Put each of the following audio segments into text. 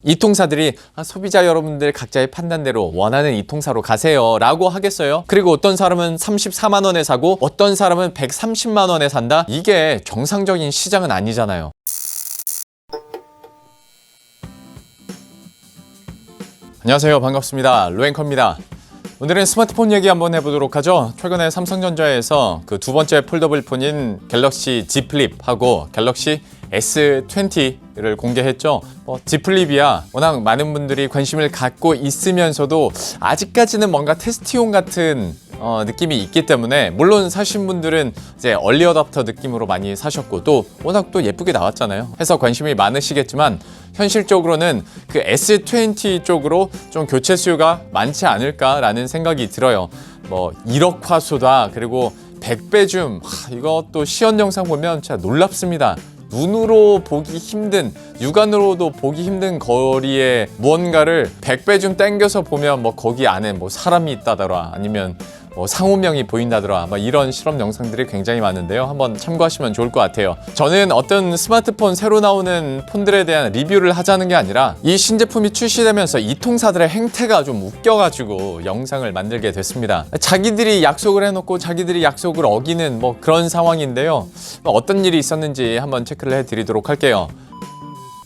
이통사들이 소비자 여러분들 각자의 판단대로 원하는 이통사로 가세요 라고 하겠어요? 그리고 어떤 사람은 34만 원에 사고 어떤 사람은 130만 원에 산다? 이게 정상적인 시장은 아니잖아요. 안녕하세요, 반갑습니다. 로앵커입니다. 오늘은 스마트폰 얘기 한번 해보도록 하죠. 최근에 삼성전자에서 그 두 번째 폴더블 폰인 갤럭시 Z 플립하고 갤럭시 S20를 공개했죠. Z 플립이야 워낙 많은 분들이 관심을 갖고 있으면서도 아직까지는 뭔가 테스트용 같은 느낌이 있기 때문에, 물론 사신 분들은 이제 얼리 어답터 느낌으로 많이 사셨고 또 워낙 또 예쁘게 나왔잖아요. 해서 관심이 많으시겠지만 현실적으로는 그 S20 쪽으로 좀 교체 수요가 많지 않을까라는 생각이 들어요. 1억 화소다, 그리고 100배 줌, 이것도 시연 영상 보면 진짜 놀랍습니다. 눈으로 보기 힘든, 육안으로도 보기 힘든 거리에 무언가를 100배 좀 당겨서 보면 거기 안에 사람이 있다더라, 아니면 상호명이 보인다더라, 이런 실험 영상들이 굉장히 많은데요. 한번 참고하시면 좋을 것 같아요. 저는 어떤 스마트폰 새로 나오는 폰들에 대한 리뷰를 하자는 게 아니라 이 신제품이 출시되면서 이통사들의 행태가 좀 웃겨가지고 영상을 만들게 됐습니다. 자기들이 약속을 해놓고 자기들이 약속을 어기는 그런 상황인데요. 어떤 일이 있었는지 한번 체크를 해드리도록 할게요.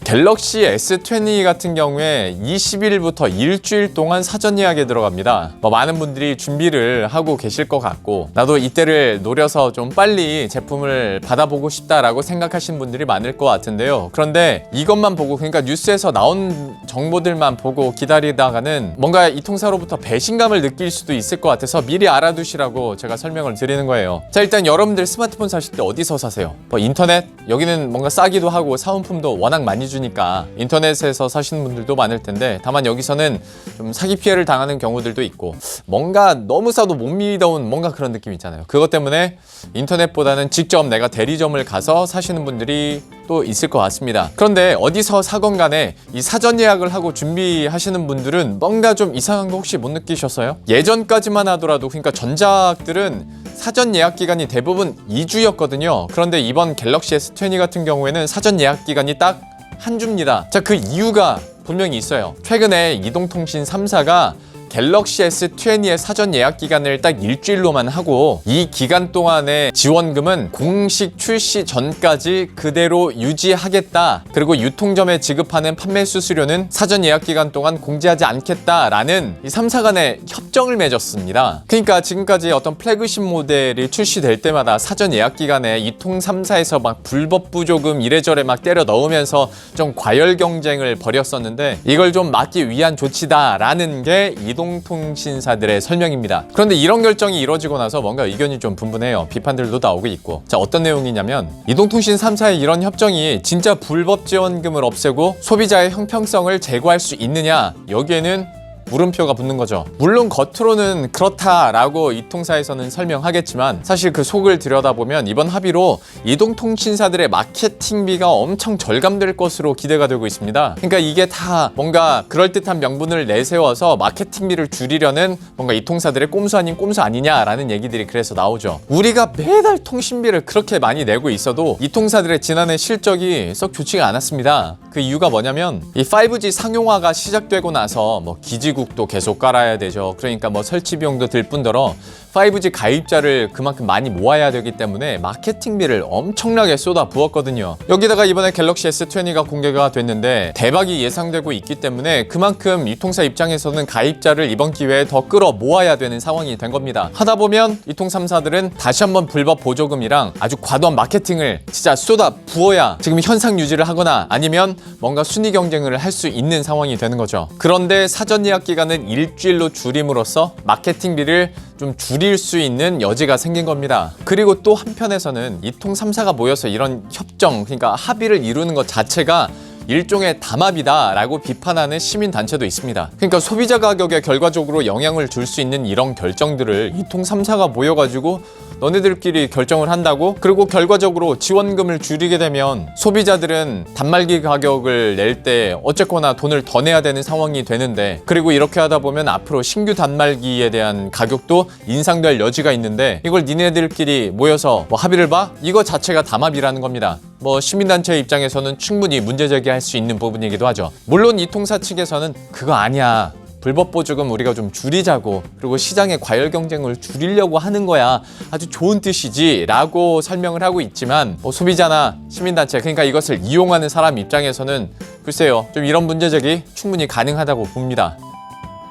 갤럭시 S20 같은 경우에 20일부터 일주일 동안 사전 예약에 들어갑니다. 많은 분들이 준비를 하고 계실 것 같고, 나도 이때를 노려서 좀 빨리 제품을 받아보고 싶다라고 생각하시는 분들이 많을 것 같은데요. 그런데 이것만 보고, 그러니까 뉴스에서 나온 정보들만 보고 기다리다가는 뭔가 이 통사로부터 배신감을 느낄 수도 있을 것 같아서 미리 알아두시라고 제가 설명을 드리는 거예요. 자, 일단 여러분들 스마트폰 사실 때 어디서 사세요? 인터넷? 여기는 뭔가 싸기도 하고 사은품도 워낙 많이 주니까 인터넷에서 사시는 분들도 많을 텐데, 다만 여기서는 좀 사기 피해를 당하는 경우들도 있고, 뭔가 너무 싸도 못 믿어온 뭔가 그런 느낌 있잖아요. 그것 때문에 인터넷보다는 직접 내가 대리점을 가서 사시는 분들이 또 있을 것 같습니다. 그런데 어디서 사건 간에 이 사전 예약을 하고 준비하시는 분들은 뭔가 좀 이상한 거 혹시 못 느끼셨어요? 예전까지만 하더라도, 그러니까 전작들은 사전 예약 기간이 대부분 2주였거든요. 그런데 이번 갤럭시 S20 같은 경우에는 사전 예약 기간이 딱 한 주입니다. 자, 그 이유가 분명히 있어요. 최근에 이동통신 3사가 갤럭시 S20의 사전 예약 기간을 딱 일주일로만 하고, 이 기간 동안의 지원금은 공식 출시 전까지 그대로 유지하겠다, 그리고 유통점에 지급하는 판매 수수료는 사전 예약 기간 동안 공지하지 않겠다라는 이 3사 간의 협정을 맺었습니다. 그러니까 지금까지 어떤 플래그십 모델이 출시될 때마다 사전 예약 기간에 이통 3사에서 불법 부조금 이래저래 때려 넣으면서 좀 과열 경쟁을 벌였었는데, 이걸 좀 막기 위한 조치다라는 게 이동통신사들의 설명입니다. 그런데 이런 결정이 이루어지고 나서 뭔가 의견이 좀 분분해요. 비판들도 나오고 있고. 자, 어떤 내용이냐면, 이동통신 3사의 이런 협정이 진짜 불법 지원금을 없애고 소비자의 형평성을 제고할 수 있느냐, 여기에는 물음표가 붙는 거죠. 물론 겉으로는 그렇다라고 이통사에서는 설명하겠지만, 사실 그 속을 들여다보면 이번 합의로 이동통신사들의 마케팅비가 엄청 절감될 것으로 기대가 되고 있습니다. 그러니까 이게 다 뭔가 그럴듯한 명분을 내세워서 마케팅비를 줄이려는 뭔가 이통사들의 꼼수 아닌 꼼수 아니냐라는 얘기들이 그래서 나오죠. 우리가 매달 통신비를 그렇게 많이 내고 있어도 이통사들의 지난해 실적이 썩 좋지가 않았습니다. 그 이유가 뭐냐면, 이 5G 상용화가 시작되고 나서 기지국도 계속 깔아야 되죠. 그러니까 설치 비용도 들 뿐더러 5G 가입자를 그만큼 많이 모아야 되기 때문에 마케팅비를 엄청나게 쏟아 부었거든요. 여기다가 이번에 갤럭시 S20가 공개가 됐는데 대박이 예상되고 있기 때문에 그만큼 이통사 입장에서는 가입자를 이번 기회에 더 끌어 모아야 되는 상황이 된 겁니다. 하다 보면 이통 3사들은 다시 한번 불법 보조금이랑 아주 과도한 마케팅을 진짜 쏟아 부어야 지금 현상 유지를 하거나 아니면 뭔가 순위 경쟁을 할 수 있는 상황이 되는 거죠. 그런데 사전 예약 기간은 일주일로 줄임으로써 마케팅비를 좀 줄일 수 있는 여지가 생긴 겁니다. 그리고 또 한편에서는 이통 3사가 모여서 이런 협정, 그러니까 합의를 이루는 것 자체가 일종의 담합이다 라고 비판하는 시민단체도 있습니다. 그러니까 소비자 가격에 결과적으로 영향을 줄 수 있는 이런 결정들을 이통 3사가 모여가지고 너네들끼리 결정을 한다고? 그리고 결과적으로 지원금을 줄이게 되면 소비자들은 단말기 가격을 낼 때 어쨌거나 돈을 더 내야 되는 상황이 되는데, 그리고 이렇게 하다 보면 앞으로 신규 단말기에 대한 가격도 인상될 여지가 있는데, 이걸 니네들끼리 모여서 합의를 봐? 이거 자체가 담합이라는 겁니다. 뭐 시민단체 입장에서는 충분히 문제 제기할 수 있는 부분이기도 하죠. 물론 이통사 측에서는 그거 아니야, 불법 보조금 우리가 좀 줄이자고, 그리고 시장의 과열 경쟁을 줄이려고 하는 거야, 아주 좋은 뜻이지 라고 설명을 하고 있지만, 소비자나 시민단체, 그러니까 이것을 이용하는 사람 입장에서는 글쎄요, 좀 이런 문제 제기 충분히 가능하다고 봅니다.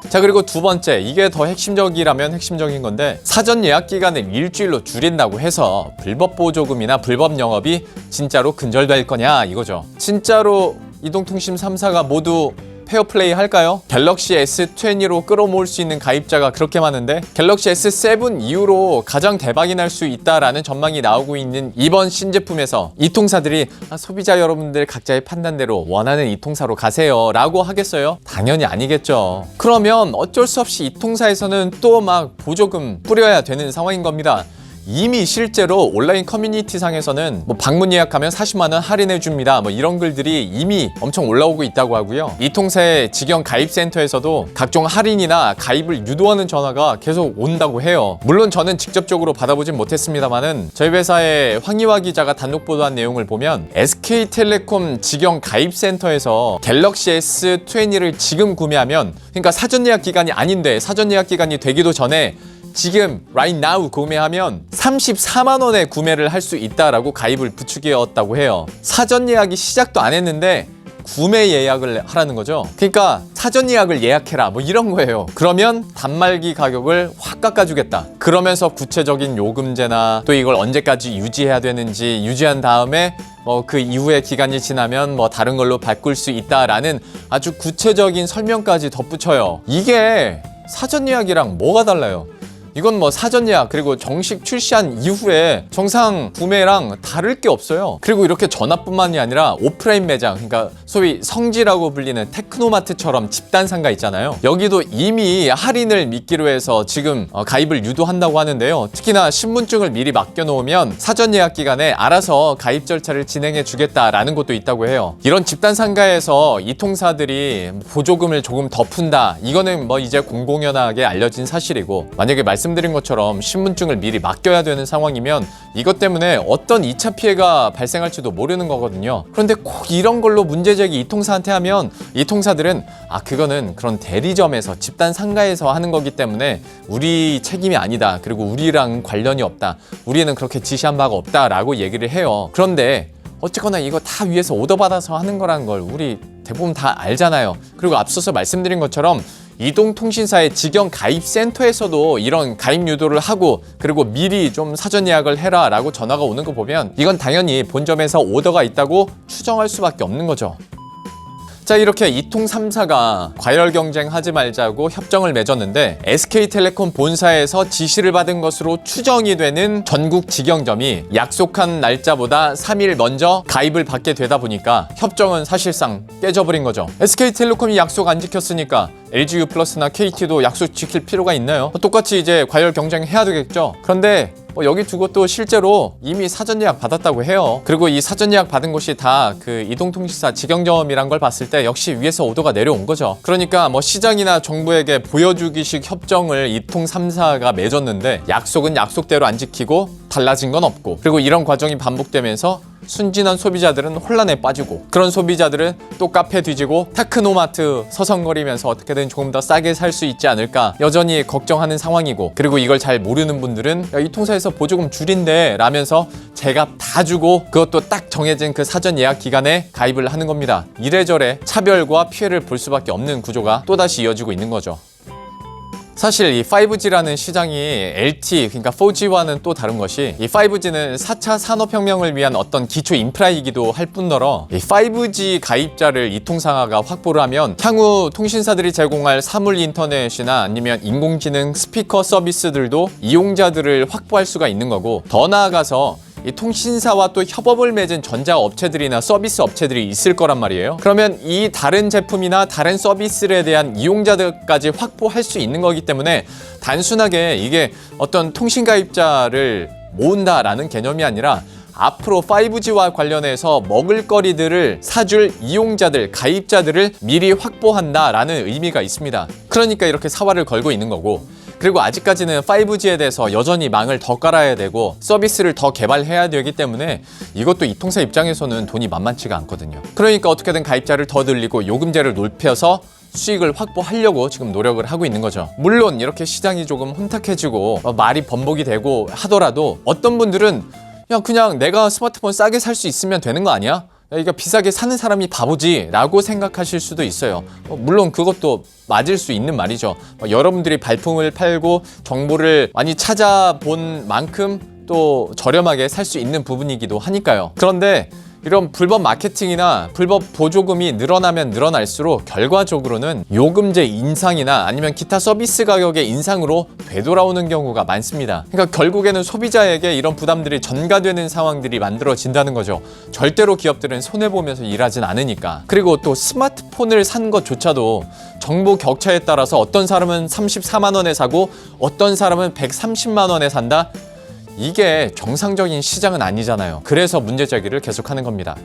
자, 그리고 두 번째, 이게 더 핵심적이라면 핵심적인 건데, 사전 예약 기간을 일주일로 줄인다고 해서 불법 보조금이나 불법 영업이 진짜로 근절될 거냐 이거죠. 진짜로 이동통신 3사가 모두 페어플레이 할까요? 갤럭시 S20로 끌어모을 수 있는 가입자가 그렇게 많은데, 갤럭시 S7 이후로 가장 대박이 날 수 있다라는 전망이 나오고 있는 이번 신제품에서 이통사들이 소비자 여러분들 각자의 판단대로 원하는 이통사로 가세요 라고 하겠어요? 당연히 아니겠죠. 그러면 어쩔 수 없이 이통사에서는 또 막 보조금 뿌려야 되는 상황인 겁니다. 이미 실제로 온라인 커뮤니티 상에서는 뭐 방문 예약하면 40만 원 할인해 줍니다, 뭐 이런 글들이 이미 엄청 올라오고 있다고 하고요. 이통사의 직영 가입센터에서도 각종 할인이나 가입을 유도하는 전화가 계속 온다고 해요. 물론 저는 직접적으로 받아보진 못했습니다만은 저희 회사의 황희화 기자가 단독 보도한 내용을 보면 SK텔레콤 직영 가입센터에서 갤럭시 S20를 지금 구매하면, 그러니까 사전 예약 기간이 아닌데 사전 예약 기간이 되기도 전에 지금 right now 구매하면 34만 원에 구매를 할 수 있다라고 가입을 부추겼다고 해요. 사전 예약이 시작도 안 했는데 구매 예약을 하라는 거죠. 그러니까 사전 예약을 예약해라 뭐 이런 거예요. 그러면 단말기 가격을 확 깎아주겠다. 그러면서 구체적인 요금제나 또 이걸 언제까지 유지해야 되는지, 유지한 다음에 뭐 그 이후에 기간이 지나면 뭐 다른 걸로 바꿀 수 있다라는 아주 구체적인 설명까지 덧붙여요. 이게 사전 예약이랑 뭐가 달라요? 이건 뭐 사전 예약 그리고 정식 출시한 이후에 정상 구매랑 다를 게 없어요. 그리고 이렇게 전화뿐만이 아니라 오프라인 매장, 그러니까 소위 성지라고 불리는 테크노마트처럼 집단 상가 있잖아요. 여기도 이미 할인을 미끼로 해서 지금 가입을 유도한다고 하는데요. 특히나 신분증을 미리 맡겨놓으면 사전 예약 기간에 알아서 가입 절차를 진행해 주겠다라는 것도 있다고 해요. 이런 집단 상가에서 이통사들이 보조금을 조금 더 푼다, 이거는 뭐 이제 공공연하게 알려진 사실이고, 만약에 말씀드린 것처럼 신분증을 미리 맡겨야 되는 상황이면 이것 때문에 어떤 2차 피해가 발생할지도 모르는 거거든요. 그런데 꼭 이런 걸로 문제제기 이통사한테 하면 이통사들은 그거는 그런 대리점에서 집단 상가에서 하는 거기 때문에 우리 책임이 아니다, 그리고 우리랑 관련이 없다, 우리는 그렇게 지시한 바가 없다 라고 얘기를 해요. 그런데 어쨌거나 이거 다 위에서 오더 받아서 하는 거라는 걸 우리 대부분 다 알잖아요. 그리고 앞서서 말씀드린 것처럼 이동통신사의 직영 가입센터에서도 이런 가입 유도를 하고, 그리고 미리 좀 사전 예약을 해라 라고 전화가 오는 거 보면 이건 당연히 본점에서 오더가 있다고 추정할 수밖에 없는 거죠. 자, 이렇게 이통 3사가 과열 경쟁하지 말자고 협정을 맺었는데, SK텔레콤 본사에서 지시를 받은 것으로 추정이 되는 전국 직영점이 약속한 날짜보다 3일 먼저 가입을 받게 되다 보니까 협정은 사실상 깨져버린 거죠. SK텔레콤이 약속 안 지켰으니까 LGU 플러스나 KT도 약속 지킬 필요가 있나요? 똑같이 이제 과열 경쟁해야 되겠죠. 그런데 여기 두고 또 실제로 이미 사전 예약 받았다고 해요. 그리고 이 사전 예약 받은 곳이 다 그 이동통신사 직영점이란 걸 봤을 때 역시 위에서 오더가 내려온 거죠. 그러니까 뭐 시장이나 정부에게 보여주기식 협정을 이통 3사가 맺었는데 약속은 약속대로 안 지키고 달라진 건 없고, 그리고 이런 과정이 반복되면서 순진한 소비자들은 혼란에 빠지고, 그런 소비자들은 또 카페 뒤지고 테크노마트 서성거리면서 어떻게든 조금 더 싸게 살 수 있지 않을까 여전히 걱정하는 상황이고, 그리고 이걸 잘 모르는 분들은 이 통사에서 보조금 줄인대 라면서 제값 다 주고 그것도 딱 정해진 그 사전 예약 기간에 가입을 하는 겁니다. 이래저래 차별과 피해를 볼 수밖에 없는 구조가 또다시 이어지고 있는 거죠. 사실 이 5G라는 시장이 LTE, 그러니까 4G와는 또 다른 것이, 이 5G는 4차 산업혁명을 위한 어떤 기초 인프라이기도 할 뿐더러 이 5G 가입자를 이통사가 확보를 하면 향후 통신사들이 제공할 사물 인터넷이나 아니면 인공지능 스피커 서비스들도 이용자들을 확보할 수가 있는 거고, 더 나아가서 이 통신사와 또 협업을 맺은 전자업체들이나 서비스 업체들이 있을 거란 말이에요. 그러면 이 다른 제품이나 다른 서비스에 대한 이용자들까지 확보할 수 있는 거기 때문에 단순하게 이게 어떤 통신 가입자를 모은다라는 개념이 아니라 앞으로 5G와 관련해서 먹을거리들을 사줄 이용자들, 가입자들을 미리 확보한다라는 의미가 있습니다. 그러니까 이렇게 사활을 걸고 있는 거고, 그리고 아직까지는 5G에 대해서 여전히 망을 더 깔아야 되고 서비스를 더 개발해야 되기 때문에 이것도 이 통사 입장에서는 돈이 만만치가 않거든요. 그러니까 어떻게든 가입자를 더 늘리고 요금제를 높여서 수익을 확보하려고 지금 노력을 하고 있는 거죠. 물론 이렇게 시장이 조금 혼탁해지고 말이 번복이 되고 하더라도 어떤 분들은 야, 그냥 내가 스마트폰 싸게 살 수 있으면 되는 거 아니야? 야, 이거 비싸게 사는 사람이 바보지 라고 생각하실 수도 있어요. 물론 그것도 맞을 수 있는 말이죠. 여러분들이 발품을 팔고 정보를 많이 찾아본 만큼 또 저렴하게 살 수 있는 부분이기도 하니까요. 그런데 이런 불법 마케팅이나 불법 보조금이 늘어나면 늘어날수록 결과적으로는 요금제 인상이나 아니면 기타 서비스 가격의 인상으로 되돌아오는 경우가 많습니다. 그러니까 결국에는 소비자에게 이런 부담들이 전가되는 상황들이 만들어진다는 거죠. 절대로 기업들은 손해보면서 일하진 않으니까. 그리고 또 스마트폰을 산 것조차도 정보 격차에 따라서 어떤 사람은 34만 원에 사고 어떤 사람은 130만 원에 산다? 이게 정상적인 시장은 아니잖아요. 그래서 문제 제기를 계속하는 겁니다.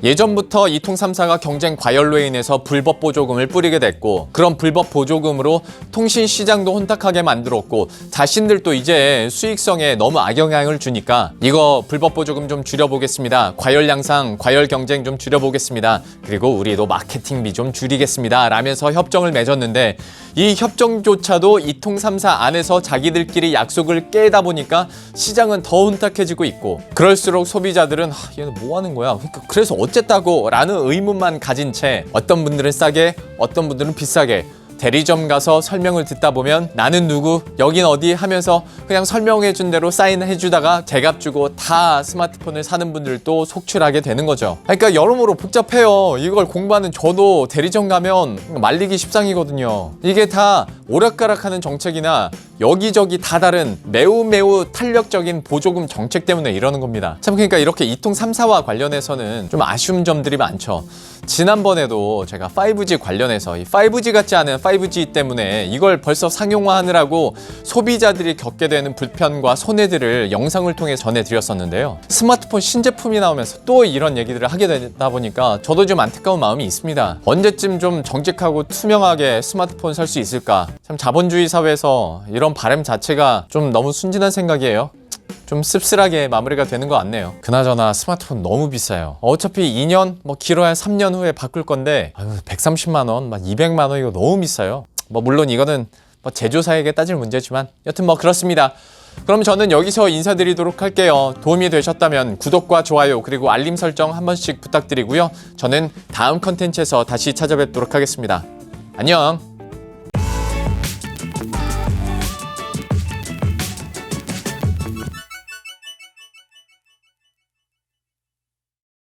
예전부터 이통삼사가 경쟁 과열로 인해서 불법 보조금을 뿌리게 됐고 그런 불법 보조금으로 통신 시장도 혼탁하게 만들었고 자신들도 이제 수익성에 너무 악영향을 주니까 이거 불법 보조금 좀 줄여보겠습니다. 과열 양상, 과열 경쟁 좀 줄여보겠습니다. 그리고 우리도 마케팅비 좀 줄이겠습니다. 라면서 협정을 맺었는데 이 협정조차도 이통삼사 안에서 자기들끼리 약속을 깨다 보니까 시장은 더 혼탁해지고 있고 그럴수록 소비자들은 얘는 뭐 하는 거야? 그래서 어쨌다고 라는 의문만 가진 채 어떤 분들은 싸게 어떤 분들은 비싸게 대리점 가서 설명을 듣다 보면 나는 누구 여긴 어디 하면서 그냥 설명해 준 대로 사인해 주다가 제값 주고 다 스마트폰을 사는 분들도 속출하게 되는 거죠. 그러니까 여러모로 복잡해요. 이걸 공부하는 저도 대리점 가면 말리기 십상이거든요. 이게 다 오락가락하는 정책이나 여기저기 다 다른 매우 탄력적인 보조금 정책 때문에 이러는 겁니다. 참 그러니까 이렇게 이통삼사와 관련해서는 좀 아쉬운 점들이 많죠. 지난번에도 제가 5G 관련해서 이 5G 같지 않은 5G 때문에 이걸 벌써 상용화하느라고 소비자들이 겪게 되는 불편과 손해들을 영상을 통해 전해드렸었는데요. 스마트폰 신제품이 나오면서 또 이런 얘기들을 하게 되다 보니까 저도 좀 안타까운 마음이 있습니다. 언제쯤 좀 정직하고 투명하게 스마트폰 살 수 있을까? 참 자본주의 사회에서 이런 바람 자체가 좀 너무 순진한 생각이에요. 좀 씁쓸하게 마무리가 되는 것 같네요. 그나저나 스마트폰 너무 비싸요. 어차피 2년, 길어야 3년 후에 바꿀 건데 130만 원, 200만 원 이거 너무 비싸요. 물론 이거는 제조사에게 따질 문제지만 여튼 그렇습니다. 그럼 저는 여기서 인사드리도록 할게요. 도움이 되셨다면 구독과 좋아요 그리고 알림 설정 한 번씩 부탁드리고요. 저는 다음 컨텐츠에서 다시 찾아뵙도록 하겠습니다. 안녕.